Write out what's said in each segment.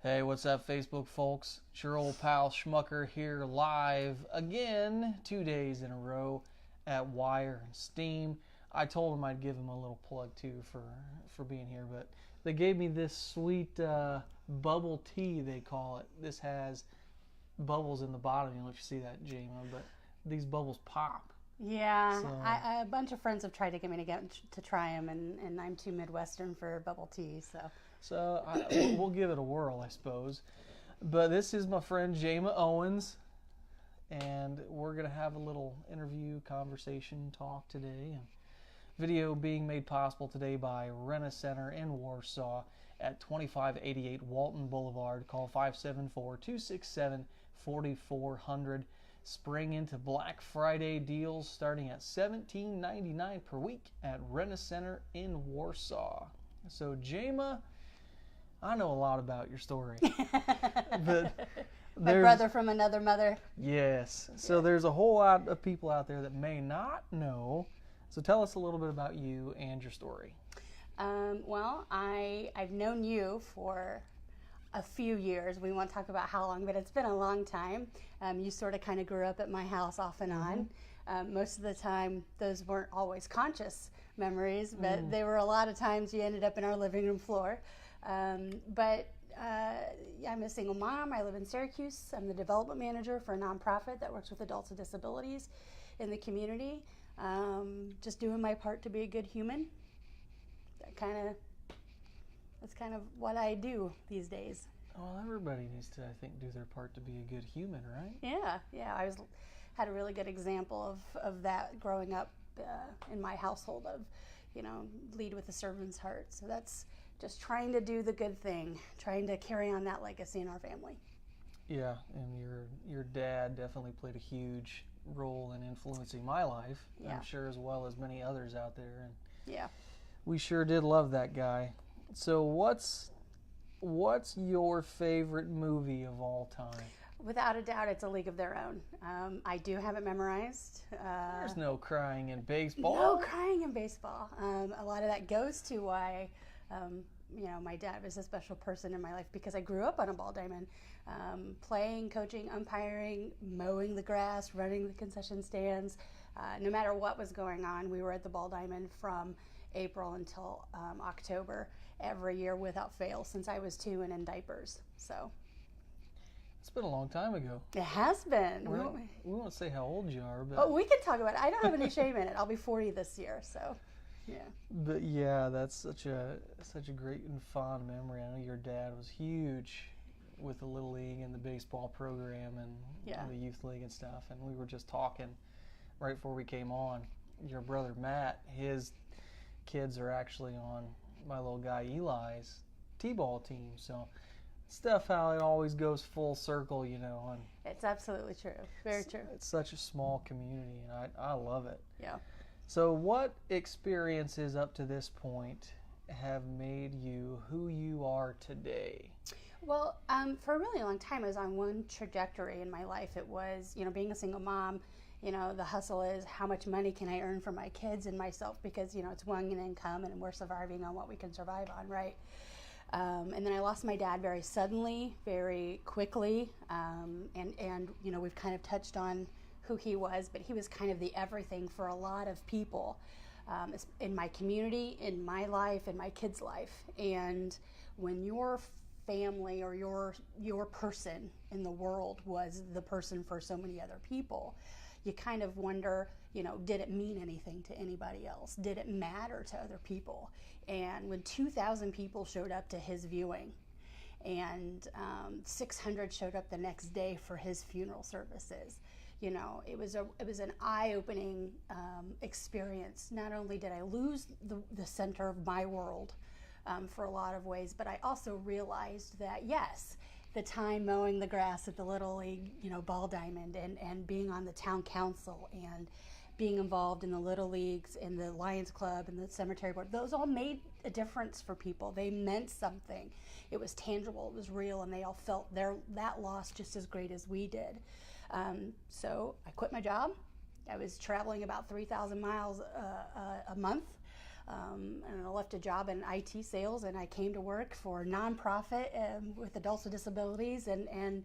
Hey, what's up, Facebook folks? It's your old pal Schmucker here live again, 2 days in a row at Wire and Steam. I told them I'd give them a little plug too for being here, but they gave me this sweet Bubbletea, they call it. This has bubbles in the bottom. You'll let you see that, Jama, but these bubbles pop. Yeah, a bunch of friends have tried to get me to try them, and I'm too Midwestern for bubble tea, So we'll give it a whirl, I suppose. But this is my friend Jama Owens, and we're going to have a little interview, conversation, talk today. And video being made possible today by Rena Center in Warsaw at 2588 Walton Boulevard. Call 574-267-4400. Spring into Black Friday deals starting at $17.99 per week at Rena Center in Warsaw. So, Jama, I know a lot about your story. But my brother from another mother. Yes. So there's a whole lot of people out there that may not know. So tell us a little bit about you and your story. Well, I've known you for a few years. We won't talk about how long, but it's been a long time. You sort of kind of grew up at my house off and on. Most of the time, those weren't always conscious memories, but they were a lot of times you ended up in our living room floor. But I'm a single mom. I live in Syracuse. I'm the development manager for a nonprofit that works with adults with disabilities in the community. Just doing my part to be a good human. That's kind of what I do these days. Well, everybody needs to, I think, do their part to be a good human, right? Yeah. I had a really good example of that growing up in my household of, lead with a servant's heart. So that's just trying to do the good thing, trying to carry on that legacy in our family. Yeah, and your dad definitely played a huge role in influencing my life, Yeah. I'm sure, as well as many others out there. And Yeah. we sure did love that guy. So what's your favorite movie of all time? Without a doubt, it's A League of Their Own. I do have it memorized. There's no crying in baseball. No crying in baseball. A lot of that goes to why, my dad was a special person in my life because I grew up on a ball diamond, playing, coaching, umpiring, mowing the grass, running the concession stands. No matter what was going on, we were at the ball diamond from April until October every year without fail since I was 2 and in diapers. So it's been a long time ago. it has been. We won't say how old you are, but we can talk about it. I don't have any shame in it. I'll be 40 this year, so yeah. But yeah, that's such a great and fond memory. I know your dad was huge with the Little League and the baseball program and the youth league and stuff. And we were just talking right before we came on. Your brother Matt, his kids are actually on my little guy Eli's t-ball team. So stuff how it always goes full circle, and It's absolutely true. Very true. It's such a small community, and I love it. Yeah. So what experiences up to this point have made you who you are today? Well, for a really long time, I was on one trajectory in my life. It was, being a single mom. The hustle is how much money can I earn for my kids and myself because, it's one income and we're surviving on what we can survive on, right? And then I lost my dad very suddenly, very quickly. And we've kind of touched on who he was, but he was kind of the everything for a lot of people in my community, in my life, in my kids' life. And when your family or your person in the world was the person for so many other people, you kind of wonder, did it mean anything to anybody else? Did it matter to other people? And when 2,000 people showed up to his viewing and 600 showed up the next day for his funeral services, it was an eye-opening experience. Not only did I lose the center of my world for a lot of ways, but I also realized that, yes, the time mowing the grass at the Little League, ball diamond and being on the town council and being involved in the Little Leagues, in the Lions Club, and the cemetery board, those all made a difference for people. They meant something. It was tangible, it was real, and they all felt that loss just as great as we did. So I quit my job. I was traveling about 3,000 miles a month and I left a job in IT sales, and I came to work for a nonprofit with adults with disabilities, and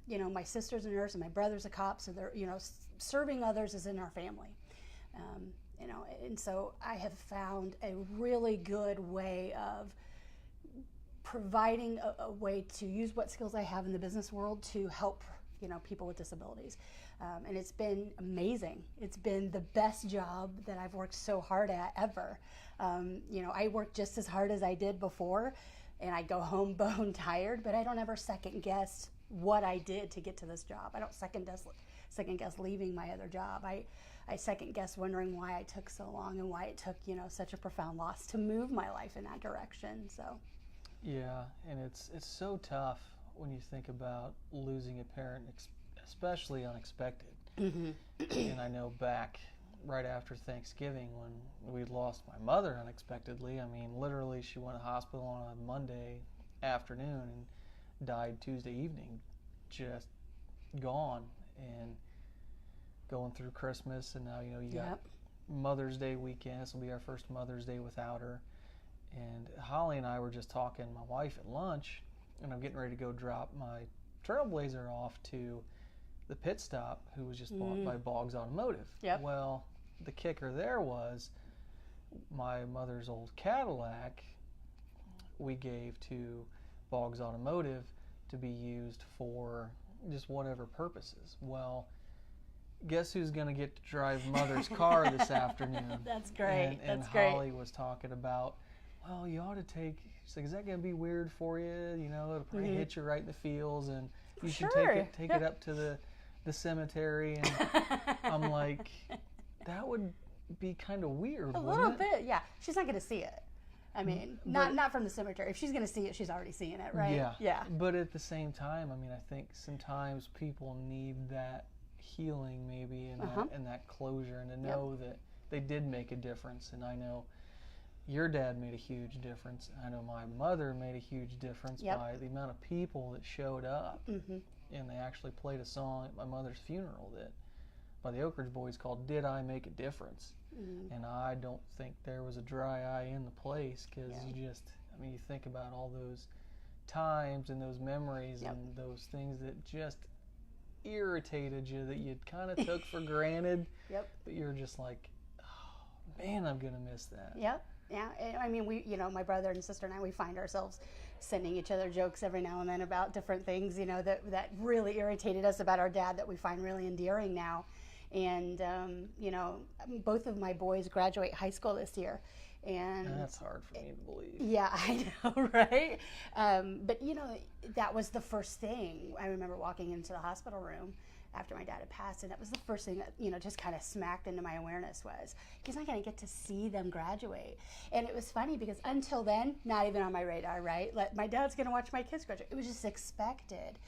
you know, my sister's a nurse and my brother's a cop, so they're, you know, serving others is in our family. You know, and so I have found a really good way of providing a way to use what skills I have in the business world to help, you know, people with disabilities. And it's been amazing. It's been the best job that I've worked so hard at ever. You know, I work just as hard as I did before, and I go home bone tired, but I don't ever second guess what I did to get to this job. I don't second guess leaving my other job. I second guess wondering why I took so long and why it took, you know, such a profound loss to move my life in that direction. So yeah, and it's so tough when you think about losing a parent, especially unexpected. Mm-hmm. And I know back right after Thanksgiving when we lost my mother unexpectedly, I mean, literally she went to the hospital on a Monday afternoon and died Tuesday evening, just gone. And going through Christmas, and now, you know, you got Mother's Day weekend. This will be our first Mother's Day without her. And Holly and I were just talking, my wife, at lunch, and I'm getting ready to go drop my Trailblazer off to the pit stop, who was just bought by Boggs Automotive. Yep. Well, the kicker there was my mother's old Cadillac we gave to Boggs Automotive to be used for just whatever purposes. Well, guess who's going to get to drive Mother's car this afternoon? That's great. And That's great. Holly was talking about, well, you ought to take, she's like, is that going to be weird for you? You know, it'll probably hit you right in the feels, and you should take it up to the cemetery. And I'm like, that would be kind of weird, a little bit, yeah. She's not going to see it. I mean, not from the cemetery. If she's going to see it, she's already seeing it, right? Yeah. Yeah. But at the same time, I mean, I think sometimes people need that healing maybe and that closure, and to know that they did make a difference. And I know your dad made a huge difference. I know my mother made a huge difference by the amount of people that showed up. And they actually played a song at my mother's funeral that by the Oak Ridge Boys called "Did I Make a Difference?" And I don't think there was a dry eye in the place, because you just, I mean, you think about all those times and those memories and those things that just irritated you, that you kind of took for granted, but you're just like, oh, man, I'm gonna miss that. Yeah. I mean, we, you know, my brother and sister and I, we find ourselves sending each other jokes every now and then about different things, you know, that really irritated us about our dad that we find really endearing now. And you know, both of my boys graduate high school this year. And that's hard for me to believe. Yeah, I know, right? But, you know, that was the first thing. I remember walking into the hospital room after my dad had passed, and that was the first thing that, you know, just kind of smacked into my awareness was, he's not going to get to see them graduate. And it was funny because until then, not even on my radar, right? My dad's going to watch my kids graduate. It was just expected.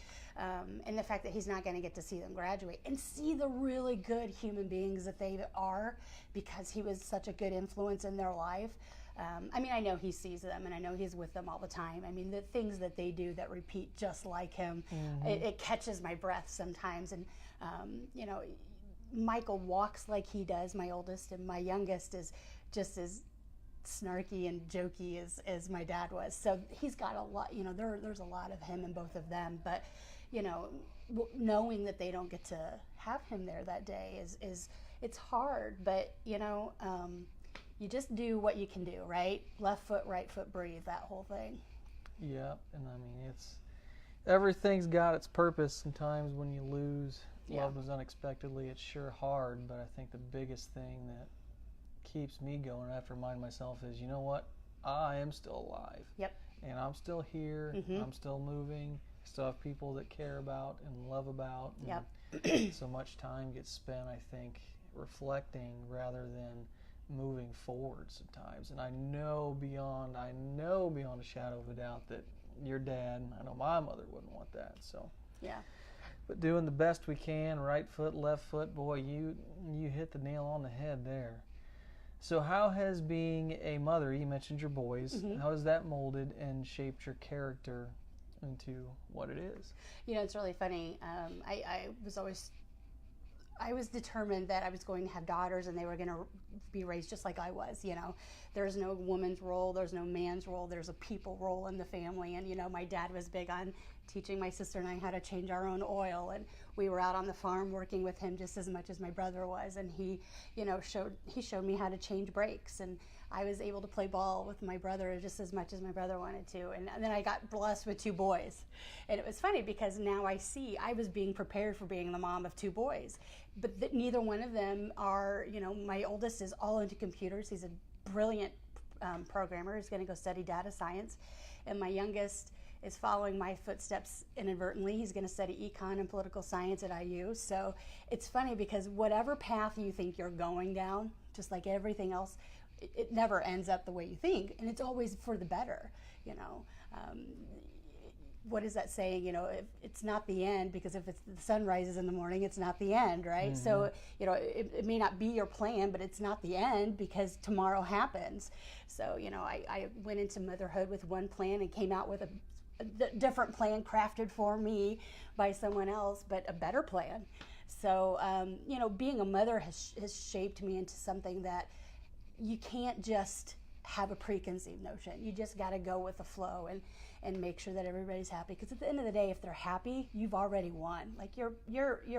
And the fact that he's not going to get to see them graduate and see the really good human beings that they are, because he was such a good influence in their life. I mean, I know he sees them, and I know he's with them all the time. I mean, the things that they do that repeat just like him, it catches my breath sometimes. And, you know, Michael walks like he does, my oldest, and my youngest is just as snarky and jokey as my dad was. So he's got a lot, you know, there's a lot of him in both of them. But, you know, knowing that they don't get to have him there that day is it's hard. But, you know, you just do what you can do, right? Left foot, right foot, breathe, that whole thing. Yeah, and I mean, everything's got its purpose. Sometimes when you lose loved ones unexpectedly, it's sure hard, but I think the biggest thing that keeps me going, I have to remind myself, is, you know what? I am still alive. Yep. And I'm still here. I'm still moving. I still have people that care about and love about. And so much time gets spent, I think, reflecting rather than moving forward sometimes. And I know beyond a shadow of a doubt that your dad, I know my mother wouldn't want that. So but doing the best we can, right foot, left foot, boy, you hit the nail on the head there. So how has being a mother, you mentioned your boys, how has that molded and shaped your character into what it is? You know, it's really funny. I was always I was determined that I was going to have daughters and they were going to be raised just like I was. There's no woman's role, there's no man's role, there's a people role in the family. And my dad was big on teaching my sister and I how to change our own oil, and we were out on the farm working with him just as much as my brother was, and he showed me how to change brakes, and I was able to play ball with my brother just as much as my brother wanted to. And then I got blessed with 2 boys. And it was funny because now I see I was being prepared for being the mom of 2 boys. But neither one of them are, my oldest is all into computers. He's a brilliant programmer. He's going to go study data science. And my youngest is following my footsteps inadvertently. He's going to study econ and political science at IU. So it's funny because whatever path you think you're going down, just like everything else, it never ends up the way you think, and it's always for the better. What is that saying? It's not the end, because if the sun rises in the morning, it's not the end, right? Mm-hmm. So it may not be your plan, but it's not the end because tomorrow happens. So I went into motherhood with one plan and came out with a different plan crafted for me by someone else, but a better plan. So being a mother has shaped me into something that you can't just have a preconceived notion. You just got to go with the flow and make sure that everybody's happy. Because at the end of the day, if they're happy, you've already won. Like you're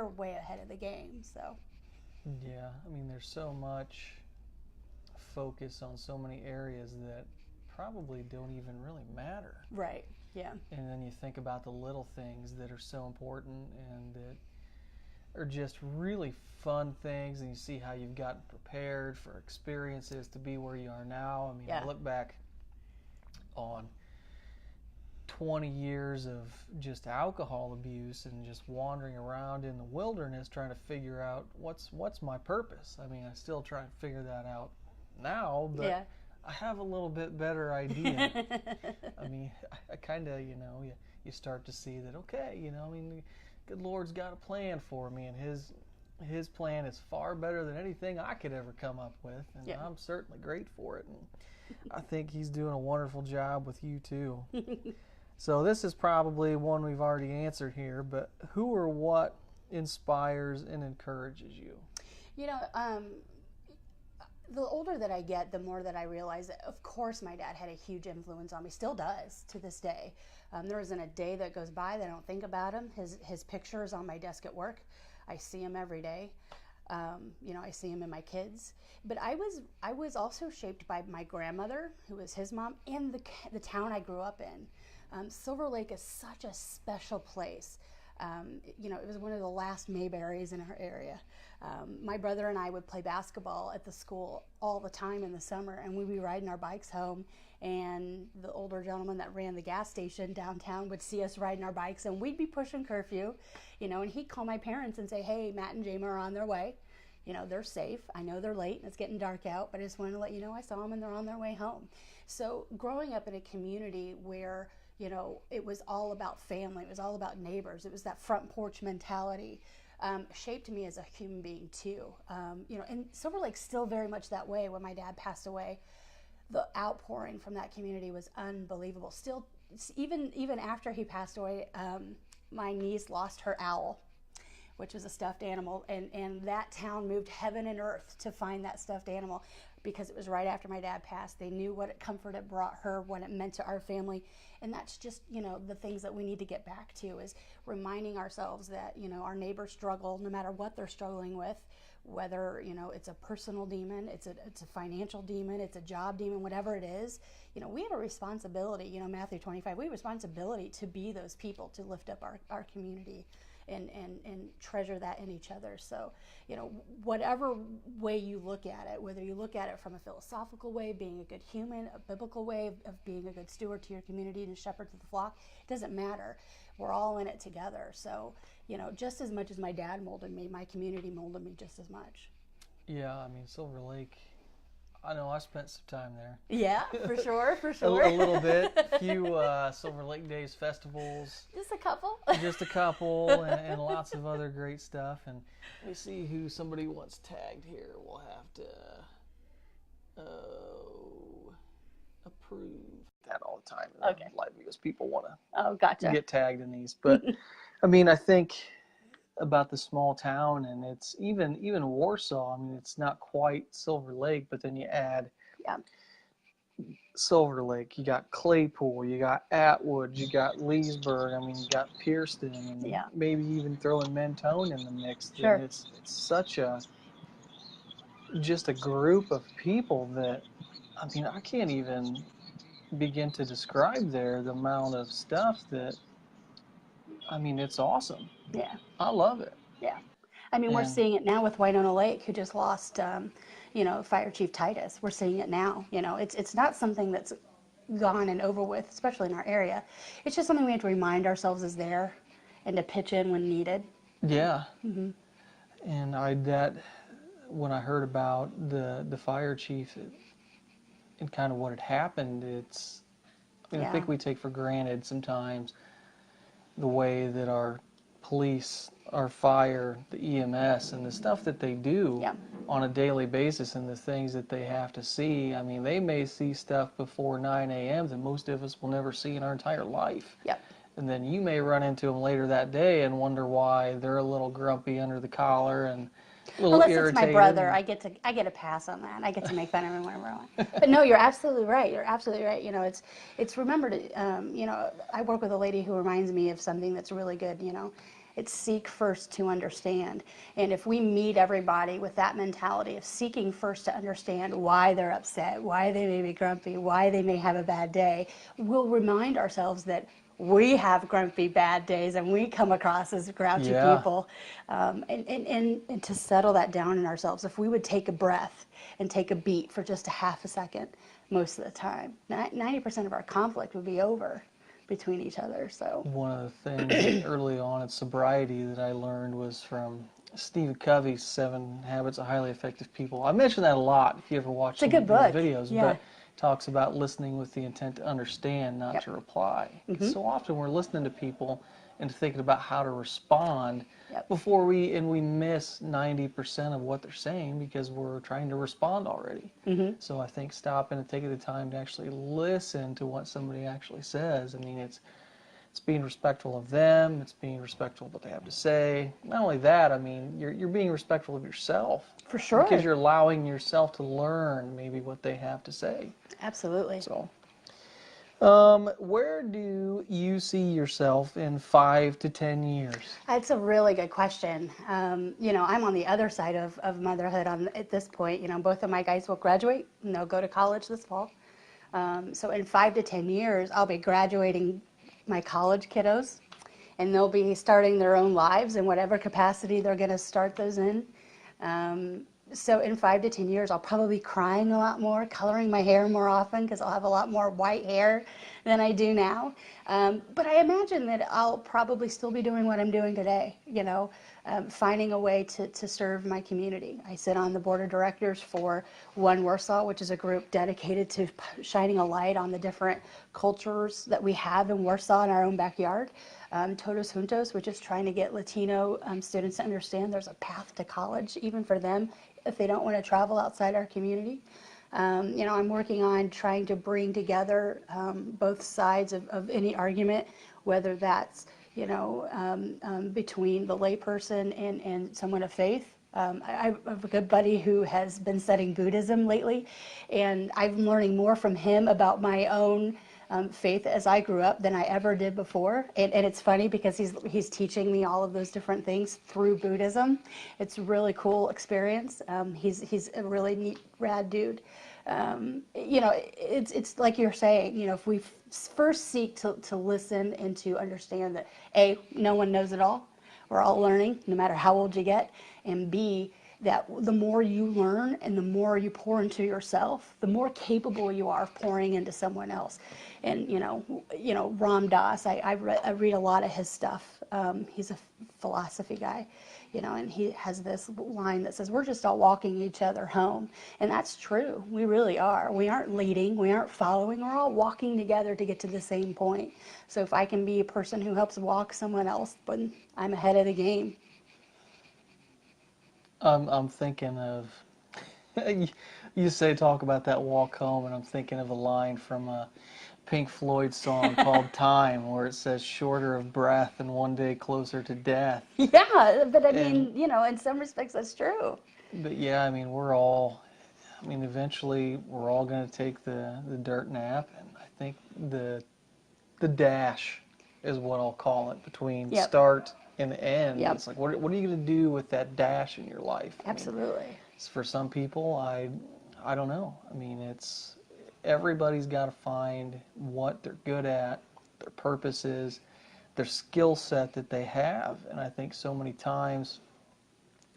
way ahead of the game. So. Yeah, there's so much focus on so many areas that probably don't even really matter. Right. Yeah. And then you think about the little things that are so important and that are just really fun things, and you see how you've gotten prepared for experiences to be where you are now. I look back on 20 years of just alcohol abuse and just wandering around in the wilderness trying to figure out what's my purpose. I still try to figure that out now, but I have a little bit better idea. I kind of, you start to see that, okay, the good Lord's got a plan for me, and his plan is far better than anything I could ever come up with, and I'm certainly grateful for it. And I think he's doing a wonderful job with you too. So this is probably one we've already answered here, but who or what inspires and encourages you? The older that I get, the more that I realize that, of course, my dad had a huge influence on me, still does to this day. There isn't a day that goes by that I don't think about him. His picture is on my desk at work. I see him every day. I see him in my kids. But I was also shaped by my grandmother, who was his mom, and the town I grew up in. Silver Lake is such a special place. It was one of the last Mayberries in our area. My brother and I would play basketball at the school all the time in the summer, and we'd be riding our bikes home, and the older gentleman that ran the gas station downtown would see us riding our bikes, and we'd be pushing curfew, and he'd call my parents and say, hey, Matt and Jama are on their way. They're safe. I know they're late and it's getting dark out, but I just wanted to let you know I saw them and they're on their way home. So growing up in a community where it was all about family, it was all about neighbors, it was that front porch mentality, shaped me as a human being too. And Silver Lake's still very much that way. When my dad passed away, the outpouring from that community was unbelievable. Still, even after he passed away, my niece lost her owl, which was a stuffed animal, and that town moved heaven and earth to find that stuffed animal, because it was right after my dad passed. They knew what comfort it brought her, what it meant to our family. And that's just, the things that we need to get back to, is reminding ourselves that, our neighbors struggle no matter what they're struggling with, whether, it's a personal demon, it's a financial demon, it's a job demon, whatever it is. We have a responsibility, Matthew 25, we have a responsibility to be those people, to lift up our community and treasure that in each other. So, whatever way you look at it, whether you look at it from a philosophical way, being a good human, a biblical way of being a good steward to your community and a shepherd to the flock, it doesn't matter. We're all in it together. So, just as much as my dad molded me, my community molded me just as much. Yeah, Silver Lake, I know I spent some time there. Yeah, for sure. a little bit. A few Silver Lake Days festivals. Just a couple. and lots of other great stuff. And let me see who somebody wants tagged here. We'll have to approve that all the time. Okay. Because people want to gotcha. get tagged in these. But, I think about the small town, and it's even Warsaw. I mean, it's not quite Silver Lake, but then you add Yeah. Silver Lake, you got Claypool, you got Atwood, you got Leesburg. I mean, you got Pierceton, and Yeah. maybe even throwing Mentone in the mix. Sure. And it's such a just a group of people that, I mean, I can't even begin to describe there the amount of stuff that, I mean, it's awesome. Yeah. I love it. Yeah. I mean, we're seeing it now with Winona Lake, who just lost, Fire Chief Titus. We're seeing it now. It's not something that's gone and over with, especially in our area. It's just something we have to remind ourselves is there, and to pitch in when needed. Yeah. Mm-hmm. And when I heard about the fire chief and kind of what had happened, I think we take for granted sometimes the way that our police, our fire, the EMS, and the stuff that they do on a daily basis and the things that they have to see. I mean, they may see stuff before 9 a.m. that most of us will never see in our entire life. Yep. And then you may run into them later that day and wonder why they're a little grumpy under the collar and a little irritated. Unless it's my brother, I get a pass on that. I get to make fun of him whenever I want. But no, you're absolutely right. You're absolutely right. It's remember to, I work with a lady who reminds me of something that's really good. It's seek first to understand. And if we meet everybody with that mentality of seeking first to understand why they're upset, why they may be grumpy, why they may have a bad day, we'll remind ourselves that we have grumpy bad days and we come across as grouchy people. And to settle that down in ourselves, if we would take a breath and take a beat for just a half a second, most of the time, 90% of our conflict would be over between each other. So one of the things early on in sobriety that I learned was from Steve Covey's 7 Habits of Highly Effective People. I mention that a lot if you ever watch it's a good book. Videos, but talks about listening with the intent to understand, not to reply. So often we're listening to people and thinking about how to respond before we miss 90% of what they're saying because we're trying to respond already. So I think stopping and taking the time to actually listen to what somebody actually says. I mean, it's being respectful of them. It's being respectful of what they have to say. Not only that, I mean, you're being respectful of yourself. For sure. Because you're allowing yourself to learn maybe what they have to say. Absolutely. So, where do you see yourself in 5 to 10 years? That's a really good question. I'm on the other side of motherhood at this point. Both of my guys will graduate and they'll go to college this fall. So in 5 to 10 years, I'll be graduating my college kiddos, and they'll be starting their own lives in whatever capacity they're going to start those in. So in 5 to 10 years, I'll probably be crying a lot more, coloring my hair more often because I'll have a lot more white hair than I do now. But I imagine that I'll probably still be doing what I'm doing today, finding a way to serve my community. I sit on the board of directors for One Warsaw, which is a group dedicated to shining a light on the different cultures that we have in Warsaw in our own backyard. Todos Juntos, which is trying to get Latino students to understand there's a path to college, even for them, if they don't want to travel outside our community. I'm working on trying to bring together both sides of any argument, whether that's, between the layperson and someone of faith. I have a good buddy who has been studying Buddhism lately, and I'm learning more from him about my own faith as I grew up than I ever did before. And it's funny because he's teaching me all of those different things through Buddhism. It's a really cool experience. He's a really neat, rad dude. It's like you're saying, if we first seek to listen and to understand that A, no one knows it all. We're all learning, no matter how old you get. And B, that the more you learn and the more you pour into yourself, the more capable you are of pouring into someone else. And Ram Dass, I read a lot of his stuff. He's a philosophy guy, and he has this line that says, we're just all walking each other home. And that's true. We really are. We aren't leading. We aren't following. We're all walking together to get to the same point. So if I can be a person who helps walk someone else, but I'm ahead of the game. I'm thinking of, you say talk about that walk home, and I'm thinking of a line from Pink Floyd song called Time, where it says shorter of breath and one day closer to death. Yeah, but I mean, you know, in some respects that's true. But yeah, I mean, eventually we're all going to take the dirt nap, and I think the dash is what I'll call it, between start and end. It's like, what are you going to do with that dash in your life? Absolutely. I mean, for some people, I don't know. I mean, everybody's got to find what they're good at, their purpose is, their skill set that they have. And I think so many times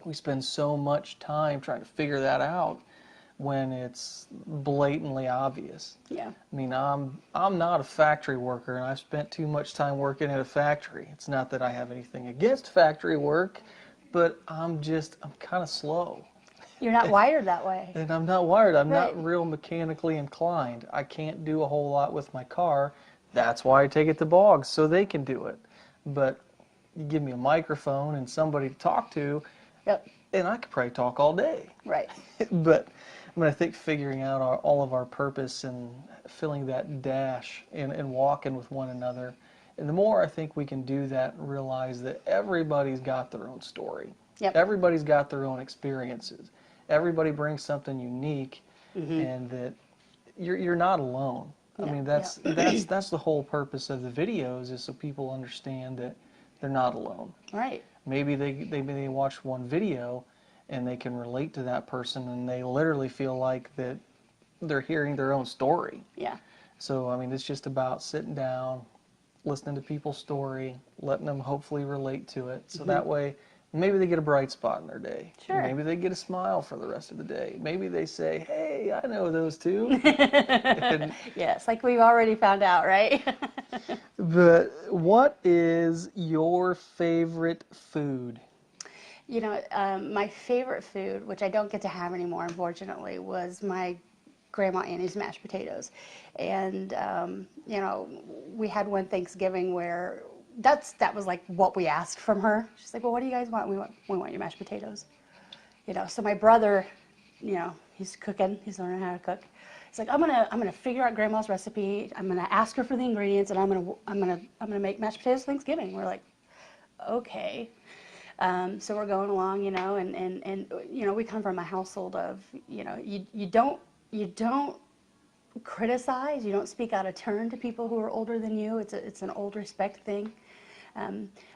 we spend so much time trying to figure that out when it's blatantly obvious. Yeah. I mean, I'm not a factory worker, and I've spent too much time working at a factory. It's not that I have anything against factory work, but I'm kind of slow. You're not wired that way. And I'm not wired. I'm not real mechanically inclined. I can't do a whole lot with my car. That's why I take it to Boggs, so they can do it. But you give me a microphone and somebody to talk to, and I could probably talk all day. Right. But I mean, I think figuring out all of our purpose and filling that dash and walking with one another, and the more I think we can do that and realize that everybody's got their own story. Everybody's got their own experiences. Everybody brings something unique, and that you're not alone. I mean, that's the whole purpose of the videos, is so people understand that they're not alone. Right. Maybe they watch one video and they can relate to that person, and they literally feel like that they're hearing their own story. Yeah. So, I mean, it's just about sitting down, listening to people's story, letting them hopefully relate to it. So that way, maybe they get a bright spot in their day. Sure. Maybe they get a smile for the rest of the day. Maybe they say, hey, I know those two. Yes, like we've already found out, right? But what is your favorite food? You know, my favorite food, which I don't get to have anymore, unfortunately, was my Grandma Annie's mashed potatoes. And, you know, we had one Thanksgiving where that was like what we asked from her. She's like, well, what do you guys want? We want your mashed potatoes. You know, so my brother, you know, he's cooking. He's learning how to cook. He's like, I'm gonna figure out Grandma's recipe. I'm gonna ask her for the ingredients, and I'm gonna make mashed potatoes Thanksgiving. We're like, okay. So we're going along, you know, and you know, we come from a household of, you know, you don't criticize, you don't speak out of turn to people who are older than you. It's an old respect thing.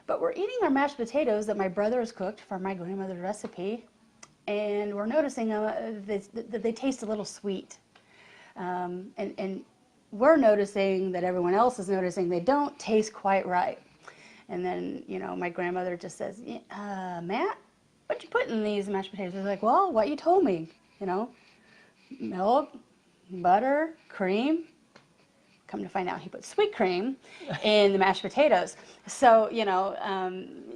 But we're eating our mashed potatoes that my brother has cooked from my grandmother's recipe, and we're noticing that they taste a little sweet. And we're noticing that everyone else is noticing they don't taste quite right. And then, you know, my grandmother just says, Matt, what you put in these mashed potatoes? I was like, well, what you told me, you know, milk, butter, cream. Come to find out, he put sweet cream in the mashed potatoes. So, you know,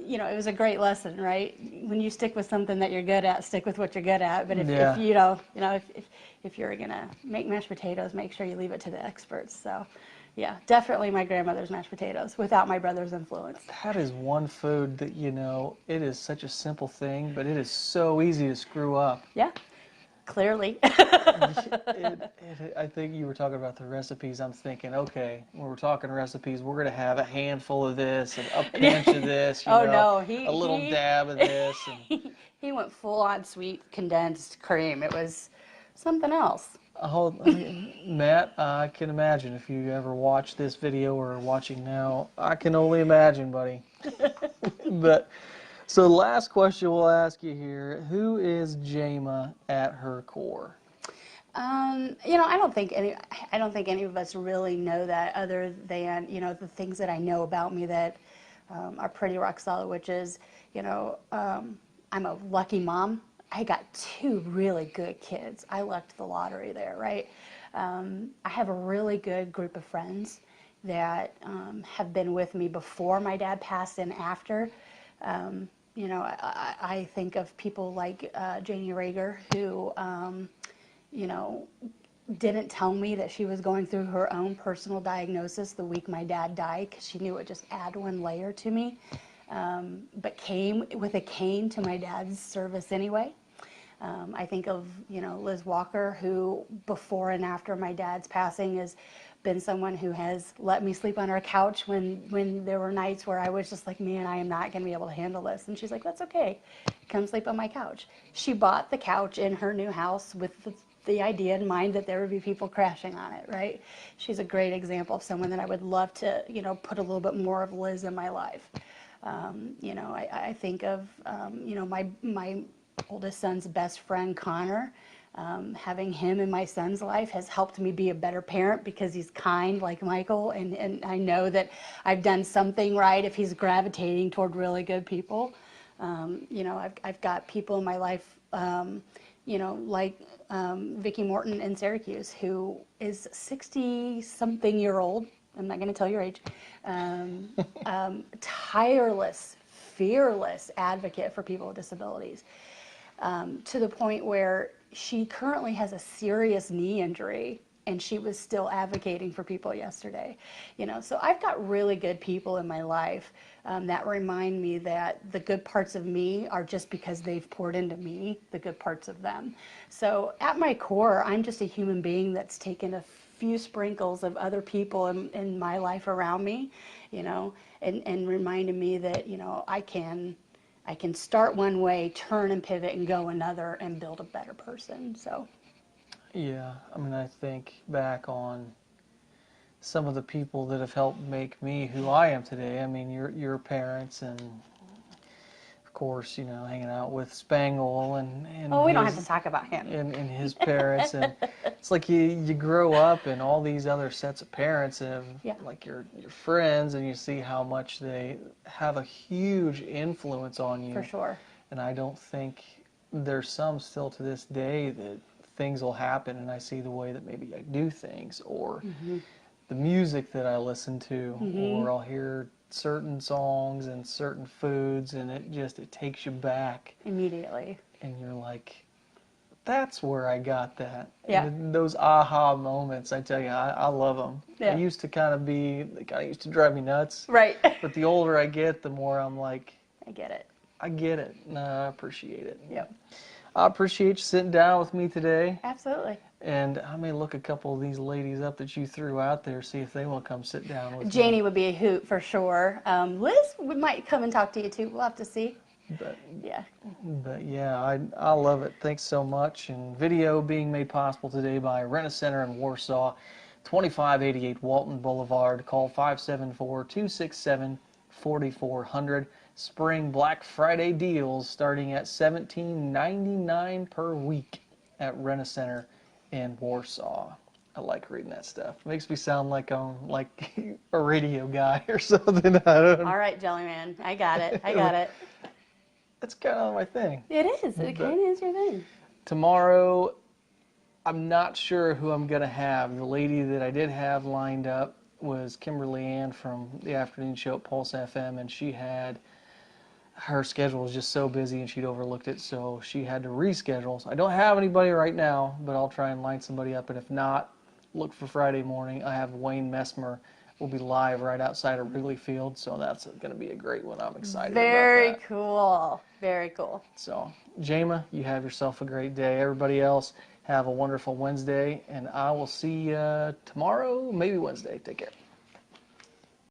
it was a great lesson, right? When you stick with something that you're good at, stick with what you're good at. But if if you're gonna make mashed potatoes, make sure you leave it to the experts. So, yeah, definitely my grandmother's mashed potatoes without my brother's influence. That is one food that, you know, it is such a simple thing, but it is so easy to screw up. Yeah. Clearly. I think you were talking about the recipes. I'm thinking, okay, when we're talking recipes, we're going to have a handful of this and a pinch of this, a little dab of this. And he went full on sweet condensed cream. It was something else. Matt, I can imagine if you ever watch this video or are watching now, I can only imagine, buddy. But so last question we'll ask you here, who is Jama at her core? You know, I don't think any of us really know that, other than, you know, the things that I know about me that are pretty rock solid, which is, you know, I'm a lucky mom. I got 2 really good kids. I lucked the lottery there, right? I have a really good group of friends that have been with me before my dad passed and after. You know, I think of people like Janie Rager, who, you know, didn't tell me that she was going through her own personal diagnosis the week my dad died, because she knew it just add one layer to me, but came with a cane to my dad's service anyway. I think of, you know, Liz Walker, who before and after my dad's passing is been someone who has let me sleep on her couch when there were nights where I was just like, man, I am not going to be able to handle this. And she's like, that's okay. Come sleep on my couch. She bought the couch in her new house with the idea in mind that there would be people crashing on it, right? She's a great example of someone that I would love to, put a little bit more of Liz in my life. I think of, my oldest son's best friend, Connor. Having him in my son's life has helped me be a better parent because he's kind like Michael, and I know that I've done something right if he's gravitating toward really good people. I've got people in my life, like Vicki Morton in Syracuse, who is 60-something-year-old. I'm not going to tell your age. Tireless, fearless advocate for people with disabilities, to the point where she currently has a serious knee injury, and she was still advocating for people yesterday. So I've got really good people in my life that remind me that the good parts of me are just because they've poured into me the good parts of them. So at my core, I'm just a human being that's taken a few sprinkles of other people in my life around me, and reminded me that, I can start one way, turn and pivot and go another and build a better person. So, yeah, I think back on some of the people that have helped make me who I am today. Your parents, and of course, hanging out with Spangle and we don't have to talk about him and his parents, and it's like you grow up and all these other sets of parents have like your friends, and you see how much they have a huge influence on you. For sure. And I don't think there's some still to this day that things will happen and I see the way that maybe I do things, or the music that I listen to, or I'll hear certain songs and certain foods, and it takes you back immediately, and you're like, that's where I got that. Yeah. And those aha moments, I tell you, I love them. Yeah. I used to they kind of used to drive me nuts. Right. But the older I get, the more I'm like, I get it. No, I appreciate it. Yep. I appreciate you sitting down with me today. Absolutely. And I may look a couple of these ladies up that you threw out there, see if they want to come sit down with Janie me. would be a hoot for sure. Liz might come and talk to you too. We'll have to see. But yeah, I love it. Thanks so much. And video being made possible today by Rent-A-Center in Warsaw, 2588 Walton Boulevard. Call 574-267-4400. Spring Black Friday deals starting at $17.99 per week at Rent-A-Center in Warsaw. I like reading that stuff. It makes me sound like I'm like a radio guy or something. I don't know. All right, Jellyman. I got it. That's kind of my thing. It is. It kind of is your thing. Tomorrow, I'm not sure who I'm going to have. The lady that I did have lined up was Kimberly Ann from the afternoon show at Pulse FM, and her schedule was just so busy and she'd overlooked it, so she had to reschedule. So I don't have anybody right now, but I'll try and line somebody up. And if not, look for Friday morning. I have Wayne Messmer. We'll be live right outside of Wrigley Field, so that's going to be a great one. I'm excited about that. Very cool. Very cool. So, Jama, you have yourself a great day. Everybody else, have a wonderful Wednesday, and I will see you tomorrow, maybe Wednesday. Take care.